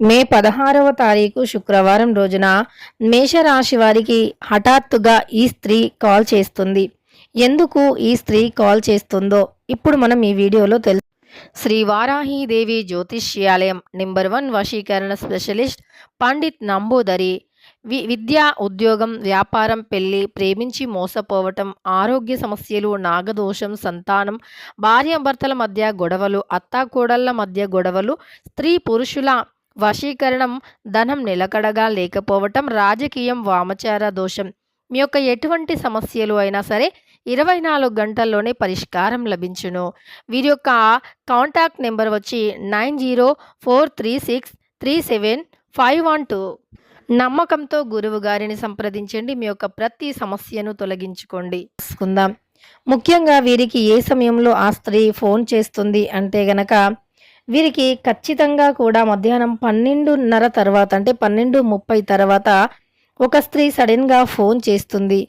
మే 16వ తారీఖు శుక్రవారం రోజున మేషరాశి వారికి హఠాత్తుగా ఈ స్త్రీ కాల్ చేస్తుంది. ఎందుకు ఈ స్త్రీ కాల్ చేస్తుందో ఇప్పుడు మనం ఈ వీడియోలో తెలుసు. శ్రీ వారాహీదేవి జ్యోతిష్యాలయం నెంబర్ 1 వశీకరణ స్పెషలిస్ట్ పండిత్ నంబూదరి. విద్య, ఉద్యోగం, వ్యాపారం, పెళ్లి, ప్రేమించి మోసపోవటం, ఆరోగ్య సమస్యలు, నాగదోషం, సంతానం, భార్యాభర్తల మధ్య గొడవలు, అత్తాకోడళ్ల మధ్య గొడవలు, స్త్రీ పురుషుల వశీకరణం, ధనం నిలకడగా లేకపోవటం, రాజకీయం, వామచార దోషం, మీ యొక్క ఎటువంటి సమస్యలు అయినా సరే 24 గంటల్లోనే పరిష్కారం లభించును. వీరి యొక్క కాంటాక్ట్ నెంబర్ వచ్చి 9043637512. నమ్మకంతో గురువు గారిని సంప్రదించండి. మీ యొక్క ప్రతి సమస్యను తొలగించుకోండి. తెలుసుకుందాం. ముఖ్యంగా వీరికి ఏ సమయంలో ఆ స్త్రీ ఫోన్ చేస్తుంది అంటే గనక వీరికి ఖచ్చితంగా కూడా మధ్యాహ్నం 12:30 తర్వాత అంటే 12:30 తర్వాత ఒక స్త్రీ సడన్గా ఫోన్ చేస్తుంది.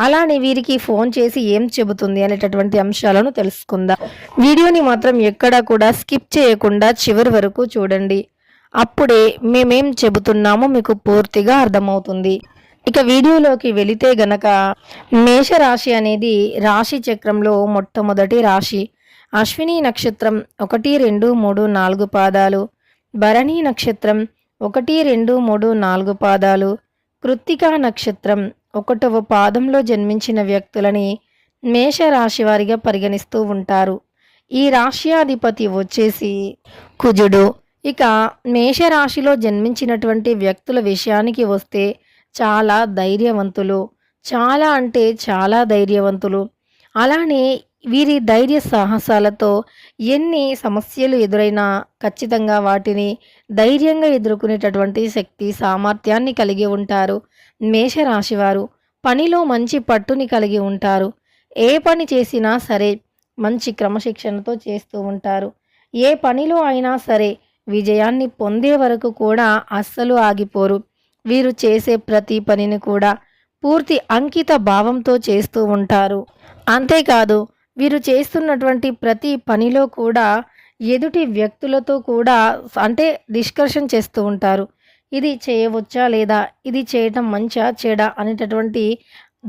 అలానే వీరికి ఫోన్ చేసి ఏం చెబుతుంది అనేటటువంటి అంశాలను తెలుసుకుందాం. వీడియోని మాత్రం ఎక్కడా కూడా స్కిప్ చేయకుండా చివరి వరకు చూడండి. అప్పుడే మేమేం చెబుతున్నామో మీకు పూర్తిగా అర్థమవుతుంది. ఇక వీడియోలోకి వెళితే గనక మేషరాశి అనేది రాశి చక్రంలో మొట్టమొదటి రాశి. అశ్విని నక్షత్రం 1, 2, 3, 4 పాదాలు, భరణి నక్షత్రం 1, 2, 3, 4 పాదాలు, కృత్తికా నక్షత్రం 1వ పాదంలో జన్మించిన వ్యక్తులని మేషరాశి వారిగా పరిగణిస్తూ ఉంటారు. ఈ రాశ్యాధిపతి వచ్చేసి కుజుడు. ఇక మేషరాశిలో జన్మించినటువంటి వ్యక్తుల విషయానికి వస్తే చాలా ధైర్యవంతులు, చాలా అంటే చాలా ధైర్యవంతులు. అలానే వీరి ధైర్య సాహసాలతో ఎన్ని సమస్యలు ఎదురైనా ఖచ్చితంగా వాటిని ధైర్యంగా ఎదుర్కొనేటటువంటి శక్తి సామర్థ్యాన్ని కలిగి ఉంటారు. మేషరాశివారు పనిలో మంచి పట్టుని కలిగి ఉంటారు. ఏ పని చేసినా సరే మంచి క్రమశిక్షణతో చేస్తూ ఉంటారు. ఏ పనిలో అయినా సరే విజయాన్ని పొందే వరకు కూడా అస్సలు ఆగిపోరు. వీరు చేసే ప్రతి పనిని కూడా పూర్తి అంకిత భావంతో చేస్తూ ఉంటారు. అంతేకాదు వీరు చేస్తున్నటువంటి ప్రతి పనిలో కూడా ఎదుటి వ్యక్తులతో కూడా అంటే డిస్కషన్ చేస్తూ ఉంటారు. ఇది చేయవచ్చా లేదా, ఇది చేయటం మంచా చెడా అనేటటువంటి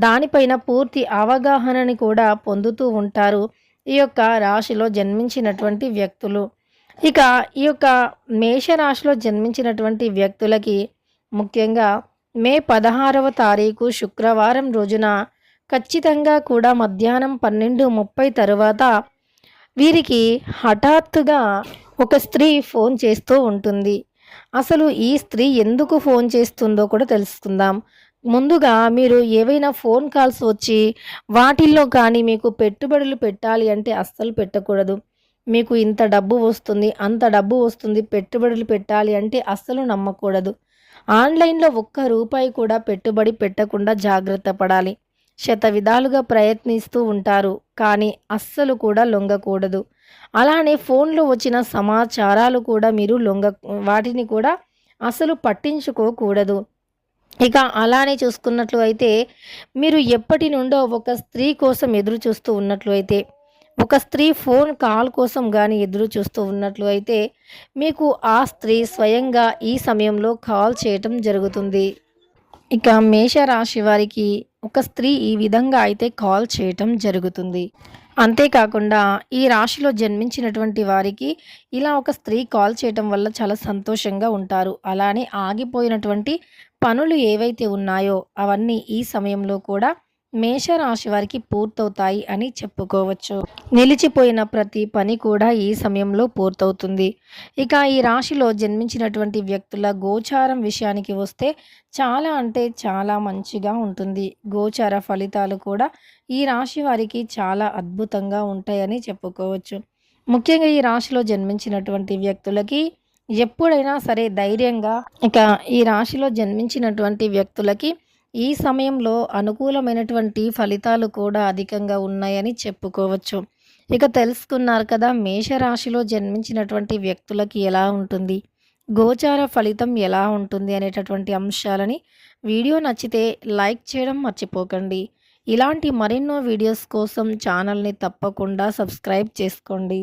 దానిపైన పూర్తి అవగాహనని కూడా పొందుతూ ఉంటారు ఈ యొక్క రాశిలో జన్మించినటువంటి వ్యక్తులు. ఇక ఈ యొక్క మేషరాశిలో జన్మించినటువంటి వ్యక్తులకి ముఖ్యంగా మే 16వ తారీఖు శుక్రవారం రోజున ఖచ్చితంగా కూడా మధ్యాహ్నం 12:30 తరువాత వీరికి హఠాత్తుగా ఒక స్త్రీ ఫోన్ చేస్తూ ఉంటుంది. అసలు ఈ స్త్రీ ఎందుకు ఫోన్ చేస్తుందో కూడా తెలుసుకుందాం. ముందుగా మీరు ఏవైనా ఫోన్ కాల్స్ వచ్చి వాటిల్లో కానీ మీకు పెట్టుబడులు పెట్టాలి అంటే అస్సలు పెట్టకూడదు. మీకు ఇంత డబ్బు వస్తుంది, అంత డబ్బు వస్తుంది, పెట్టుబడులు పెట్టాలి అంటే అస్సలు నమ్మకూడదు. ఆన్లైన్లో ఒక్క రూపాయి కూడా పెట్టుబడి పెట్టకుండా జాగ్రత్త పడాలి. శతవిధాలుగా ప్రయత్నిస్తూ ఉంటారు, కానీ అస్సలు కూడా లొంగకూడదు. అలానే ఫోన్లో వచ్చిన సమాచారాలు కూడా మీరు వాటిని కూడా అసలు పట్టించుకోకూడదు. ఇక అలానే చూసుకున్నట్లు అయితే మీరు ఎప్పటి నుండో ఒక స్త్రీ కోసం ఎదురు చూస్తూ ఉన్నట్లు అయితే, ఒక స్త్రీ ఫోన్ కాల్ కోసం కానీ ఎదురు చూస్తూ ఉన్నట్లు అయితే మీకు ఆ స్త్రీ స్వయంగా ఈ సమయంలో కాల్ చేయటం జరుగుతుంది. ఇక మేషరాశి వారికి ఒక స్త్రీ ఈ విధంగా అయితే కాల్ చేయటం జరుగుతుంది. అంతేకాకుండా ఈ రాశిలో జన్మించినటువంటి వారికి ఇలా ఒక స్త్రీ కాల్ చేయటం వల్ల చాలా సంతోషంగా ఉంటారు. అలానే ఆగిపోయినటువంటి పనులు ఏవైతే ఉన్నాయో అవన్నీ ఈ సమయంలో కూడా మేషరాశి వారికి పూర్తవుతాయి అని చెప్పుకోవచ్చు. నిలిచిపోయిన ప్రతి పని కూడా ఈ సమయంలో పూర్తవుతుంది. ఇక ఈ రాశిలో జన్మించినటువంటి వ్యక్తుల గోచారం విషయానికి వస్తే చాలా అంటే చాలా మంచిగా ఉంటుంది. గోచార ఫలితాలు కూడా ఈ రాశి వారికి చాలా అద్భుతంగా ఉంటాయని చెప్పుకోవచ్చు. ముఖ్యంగా ఈ రాశిలో జన్మించినటువంటి వ్యక్తులకి ఎప్పుడైనా సరే ధైర్యంగా ఇక ఈ రాశిలో జన్మించినటువంటి వ్యక్తులకి ఈ సమయంలో అనుకూలమైనటువంటి ఫలితాలు కూడా అధికంగా ఉన్నాయని చెప్పుకోవచ్చు. ఇక తెలుసుకున్నారు కదా మేషరాశిలో జన్మించినటువంటి వ్యక్తులకి ఎలా ఉంటుంది, గోచార ఫలితం ఎలా ఉంటుంది అనేటటువంటి అంశాలని. వీడియో నచ్చితే లైక్ చేయడం మర్చిపోకండి. ఇలాంటి మరెన్నో వీడియోస్ కోసం ఛానల్ని తప్పకుండా సబ్స్క్రైబ్ చేసుకోండి.